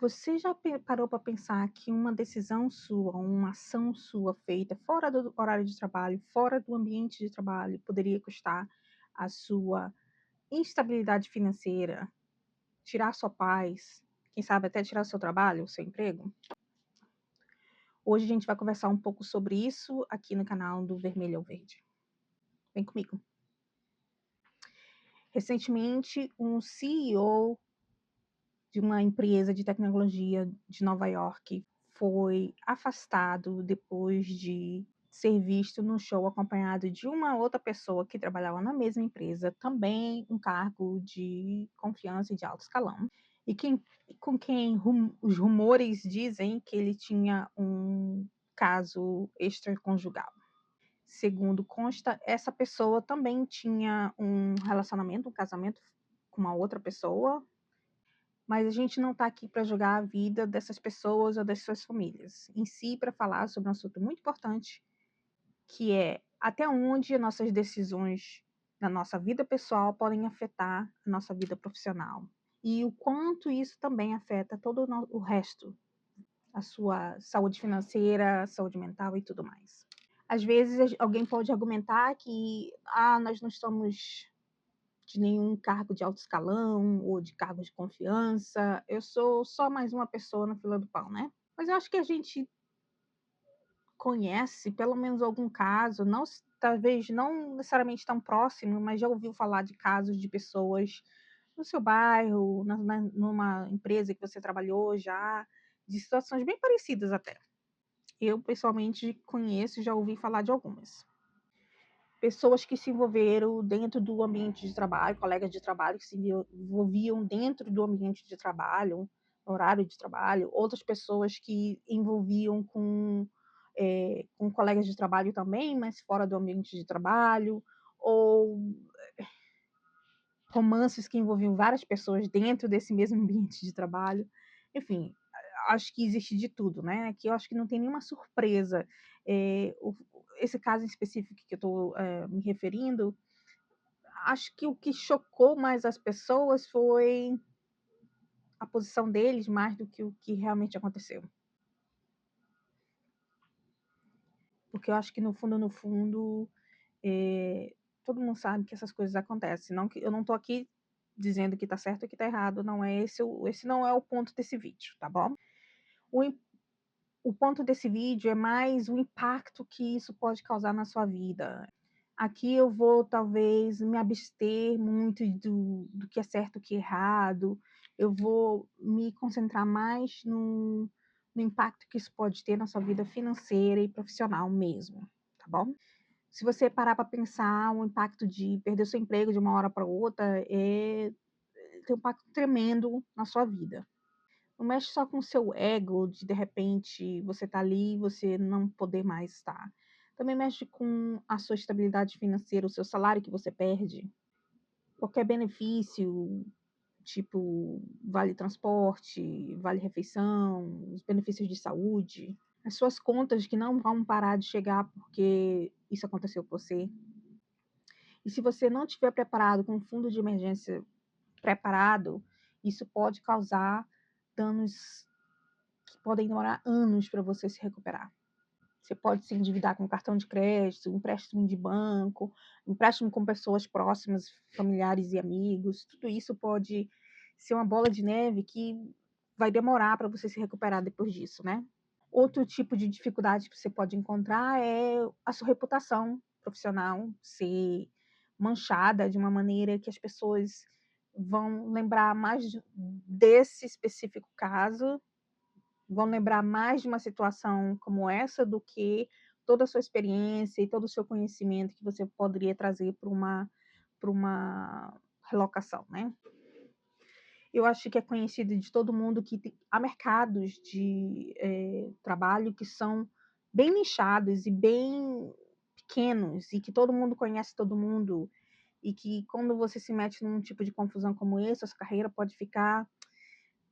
Você já parou para pensar que uma decisão sua, uma ação sua feita fora do horário de trabalho, fora do ambiente de trabalho, poderia custar a sua instabilidade financeira, tirar sua paz, quem sabe até tirar seu trabalho, o seu emprego? Hoje a gente vai conversar um pouco sobre isso aqui no canal do Vermelho ao Verde. Vem comigo. Recentemente, um CEO de uma empresa de tecnologia de Nova York foi afastado depois de ser visto no show acompanhado de uma outra pessoa que trabalhava na mesma empresa, também um cargo de confiança e de alto escalão, e com quem os rumores dizem que ele tinha um caso extraconjugal. Segundo consta, essa pessoa também tinha um relacionamento, um casamento com uma outra pessoa, mas a gente não está aqui para julgar a vida dessas pessoas ou das suas famílias, em si para falar sobre um assunto muito importante, que é até onde nossas decisões na nossa vida pessoal podem afetar a nossa vida profissional. E o quanto isso também afeta todo o resto, a sua saúde financeira, saúde mental e tudo mais. Às vezes alguém pode argumentar que nós não estamos de nenhum cargo de alto escalão ou de cargo de confiança. Eu sou só mais uma pessoa na fila do pão, né? Mas eu acho que a gente conhece pelo menos algum caso, não, talvez não necessariamente tão próximo, mas já ouviu falar de casos de pessoas no seu bairro, numa empresa que você trabalhou já, de situações bem parecidas até. Eu, pessoalmente, conheço e já ouvi falar de algumas. Pessoas que se envolveram dentro do ambiente de trabalho, colegas de trabalho que se envolviam dentro do ambiente de trabalho, no horário de trabalho, outras pessoas que envolviam com colegas de trabalho também, mas fora do ambiente de trabalho, ou romances que envolviam várias pessoas dentro desse mesmo ambiente de trabalho. Enfim, acho que existe de tudo, né? Aqui eu acho que não tem nenhuma surpresa. Esse caso em específico que eu estou me referindo, acho que o que chocou mais as pessoas foi a posição deles, mais do que o que realmente aconteceu. Porque eu acho que no fundo, todo mundo sabe que essas coisas acontecem. Não que eu não estou aqui dizendo que está certo e que está errado, não é esse não é o ponto desse vídeo, tá bom? O, o ponto desse vídeo é mais o impacto que isso pode causar na sua vida. Aqui eu vou talvez me abster muito do que é certo e o que é errado. Eu vou me concentrar mais no impacto que isso pode ter na sua vida financeira e profissional mesmo, tá bom? Se você parar para pensar, o impacto de perder seu emprego de uma hora para outra tem um impacto tremendo na sua vida. Não mexe só com o seu ego, de repente você tá ali e você não poder mais estar. Também mexe com a sua estabilidade financeira, o seu salário que você perde, qualquer benefício, tipo vale transporte, vale refeição, os benefícios de saúde, as suas contas que não vão parar de chegar porque isso aconteceu com você. E se você não estiver preparado com um fundo de emergência preparado, isso pode causar danos que podem demorar anos para você se recuperar. Você pode se endividar com cartão de crédito, empréstimo de banco, empréstimo com pessoas próximas, familiares e amigos. Tudo isso pode ser uma bola de neve que vai demorar para você se recuperar depois disso, né? Outro tipo de dificuldade que você pode encontrar é a sua reputação profissional ser manchada de uma maneira que as pessoas vão lembrar mais desse específico caso, vão lembrar mais de uma situação como essa do que toda a sua experiência e todo o seu conhecimento que você poderia trazer para uma relocação, né? Eu acho que é conhecido de todo mundo que há mercados de trabalho que são bem nichados e bem pequenos, e que todo mundo conhece todo mundo, e que quando você se mete num tipo de confusão como esse, a sua carreira pode ficar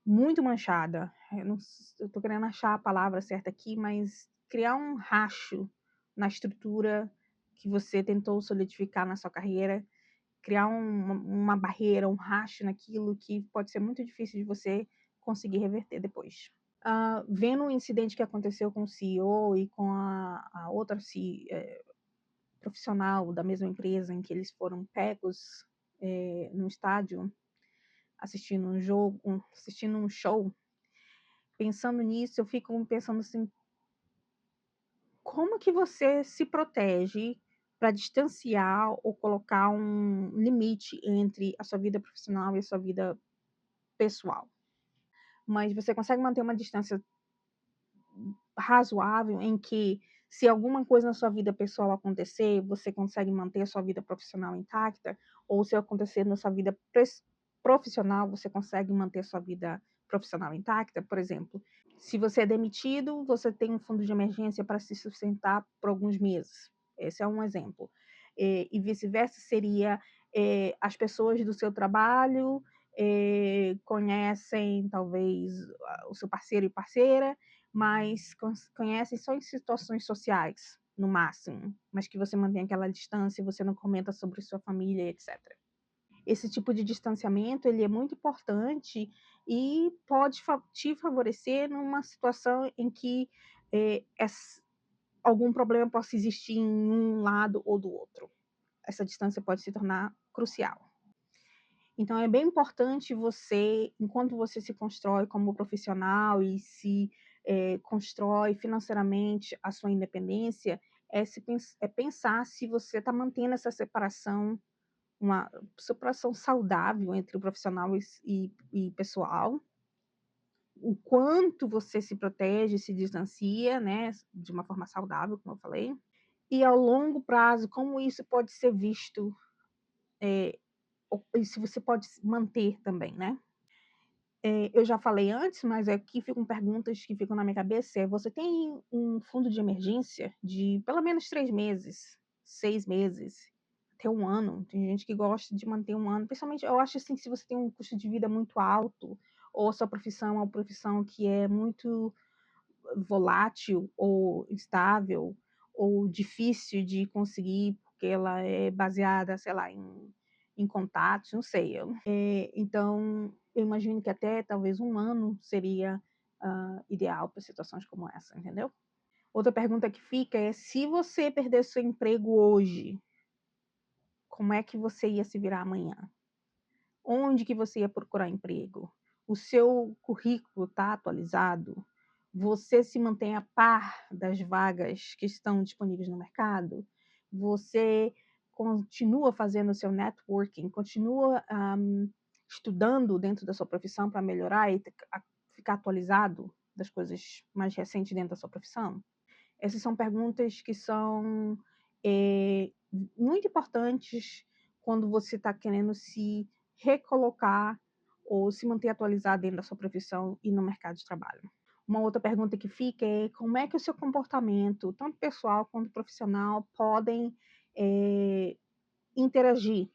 muito manchada. Eu tô querendo achar a palavra certa aqui, mas criar um racho na estrutura que você tentou solidificar na sua carreira, criar uma barreira, um racho naquilo que pode ser muito difícil de você conseguir reverter depois. Vendo o incidente que aconteceu com o CEO e com a outra profissional da mesma empresa, em que eles foram pegos no estádio assistindo um jogo, assistindo um show, pensando nisso, eu fico pensando assim, como que você se protege para distanciar ou colocar um limite entre a sua vida profissional e a sua vida pessoal? Mas você consegue manter uma distância razoável em que, se alguma coisa na sua vida pessoal acontecer, você consegue manter a sua vida profissional intacta, ou se acontecer na sua vida profissional, você consegue manter a sua vida profissional intacta? Por exemplo, se você é demitido, você tem um fundo de emergência para se sustentar por alguns meses. Esse é um exemplo. E vice-versa seria, as pessoas do seu trabalho conhecem talvez o seu parceiro e parceira, mas conhecem só em situações sociais, no máximo, mas que você mantém aquela distância, você não comenta sobre sua família, etc. Esse tipo de distanciamento, ele é muito importante e pode te favorecer numa situação em que algum problema possa existir em um lado ou do outro. Essa distância pode se tornar crucial. Então é bem importante você, enquanto você se constrói como profissional e se constrói financeiramente a sua independência, pensar se você está mantendo essa separação, uma separação saudável entre o profissional e pessoal, o quanto você se protege, se distancia, né, de uma forma saudável, como eu falei, e ao longo prazo, como isso pode ser visto, e se você pode manter também, né? Eu já falei antes, mas aqui ficam perguntas que ficam na minha cabeça, você tem um fundo de emergência de pelo menos 3 meses, 6 meses, até 1 ano? Tem gente que gosta de manter 1 ano, principalmente eu acho assim, se você tem um custo de vida muito alto, ou a sua profissão é uma profissão que é muito volátil ou instável, ou difícil de conseguir, porque ela é baseada, sei lá, em contatos, não sei. Então, eu imagino que até talvez 1 ano seria ideal para situações como essa, entendeu? Outra pergunta que fica é: se você perder seu emprego hoje, como é que você ia se virar amanhã? Onde que você ia procurar emprego? O seu currículo está atualizado? Você se mantém a par das vagas que estão disponíveis no mercado? Você continua fazendo o seu networking? Continua estudando dentro da sua profissão para melhorar e ficar atualizado das coisas mais recentes dentro da sua profissão? Essas são perguntas que são muito importantes quando você está querendo se recolocar ou se manter atualizado dentro da sua profissão e no mercado de trabalho. Uma outra pergunta que fica é: como é que o seu comportamento, tanto pessoal quanto profissional, podem interagir?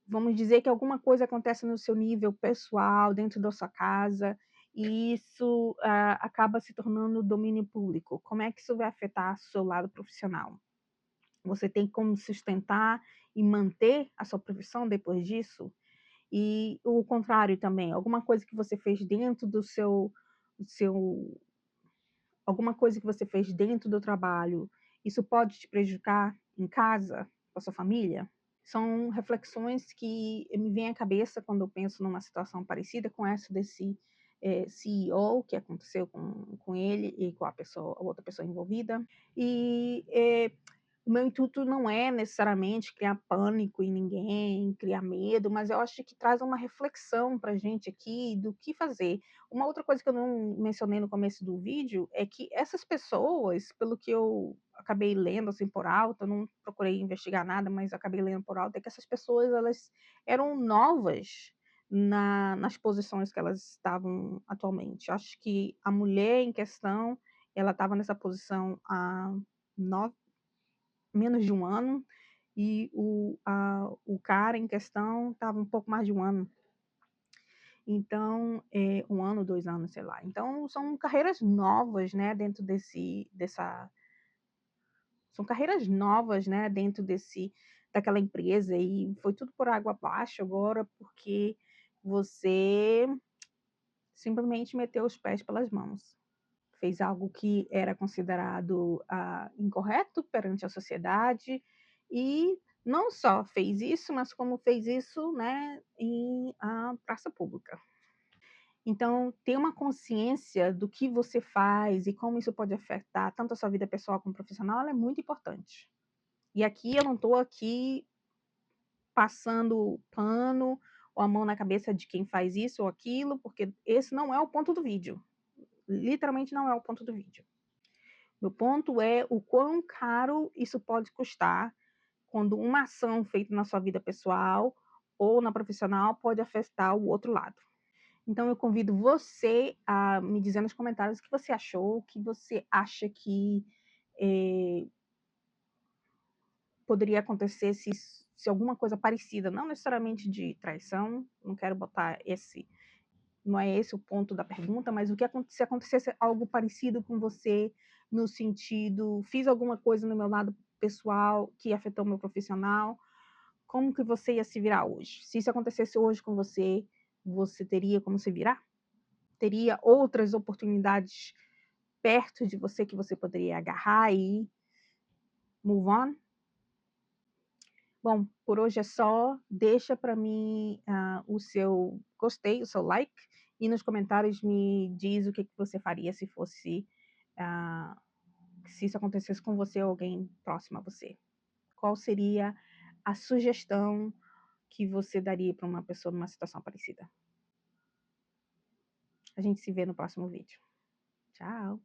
Vamos dizer que alguma coisa acontece no seu nível pessoal, dentro da sua casa, e isso acaba se tornando domínio público. Como é que isso vai afetar o seu lado profissional? Você tem como sustentar e manter a sua profissão depois disso? E o contrário também, alguma coisa que você fez dentro do seu alguma coisa que você fez dentro do trabalho, isso pode te prejudicar em casa, com a sua família? São reflexões que me vêm à cabeça quando eu penso numa situação parecida com essa desse CEO, que aconteceu com ele e com a outra pessoa envolvida. E o meu intuito não é necessariamente criar pânico em ninguém, criar medo, mas eu acho que traz uma reflexão para a gente aqui do que fazer. Uma outra coisa que eu não mencionei no começo do vídeo é que essas pessoas, pelo que eu acabei lendo assim por alto, eu não procurei investigar nada, mas acabei lendo por alto, é que essas pessoas elas eram novas nas posições que elas estavam atualmente. Acho que a mulher em questão, ela estava nessa posição há menos de 1 ano, e o cara em questão estava um pouco mais de 1 ano. Então, 1 ano, 2 anos, sei lá. Então são carreiras novas, né, são carreiras novas, né, dentro daquela empresa, e foi tudo por água abaixo agora, porque você simplesmente meteu os pés pelas mãos. Fez algo que era considerado incorreto perante a sociedade e não só fez isso, mas como fez isso, né, em praça pública. Então, ter uma consciência do que você faz e como isso pode afetar tanto a sua vida pessoal como profissional, ela é muito importante. E aqui eu não estou aqui passando pano ou a mão na cabeça de quem faz isso ou aquilo, porque esse não é o ponto do vídeo. Literalmente não é o ponto do vídeo. Meu ponto é o quão caro isso pode custar quando uma ação feita na sua vida pessoal ou na profissional pode afetar o outro lado. Então eu convido você a me dizer nos comentários o que você achou, o que você acha que poderia acontecer se alguma coisa parecida, não necessariamente de traição, não quero botar não é esse o ponto da pergunta, mas se acontecesse algo parecido com você, no sentido, fiz alguma coisa no meu lado pessoal que afetou o meu profissional, como que você ia se virar hoje? Se isso acontecesse hoje com você, você teria como se virar? Teria outras oportunidades perto de você que você poderia agarrar e move on? Bom, por hoje é só. Deixa para mim o seu gostei, o seu like, e nos comentários me diz o que você faria se fosse, se isso acontecesse com você ou alguém próximo a você. Qual seria a sugestão que você daria para uma pessoa numa situação parecida? A gente se vê no próximo vídeo. Tchau!